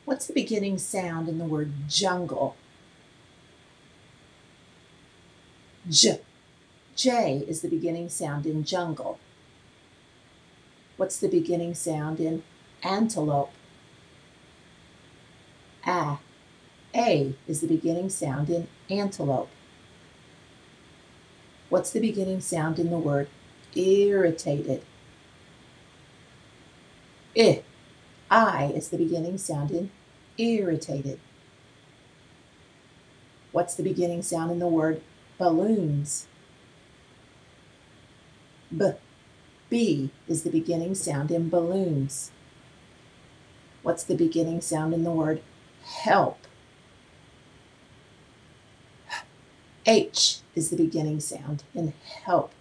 What's the beginning sound in the word jungle? J. J is the beginning sound in jungle. What's the beginning sound in antelope? A. A is the beginning sound in antelope. What's the beginning sound in the word irritated? I is the beginning sound in irritated. What's the beginning sound in the word balloons? B is the beginning sound in balloons. What's the beginning sound in the word help? H is the beginning sound in help.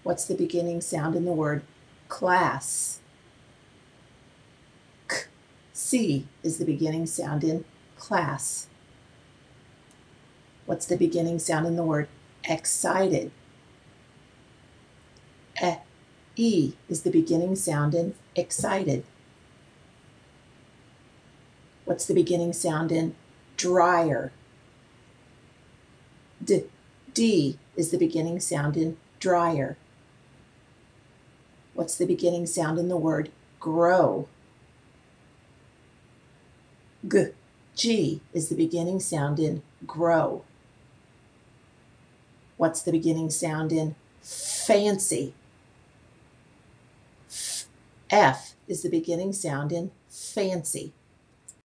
What's the beginning sound in the word class? C is the beginning sound in class. What's the beginning sound in the word excited? E is the beginning sound in excited. What's the beginning sound in dryer? D is the beginning sound in dryer. What's the beginning sound in the word grow? G is the beginning sound in grow. What's the beginning sound in fancy? F is the beginning sound in fancy.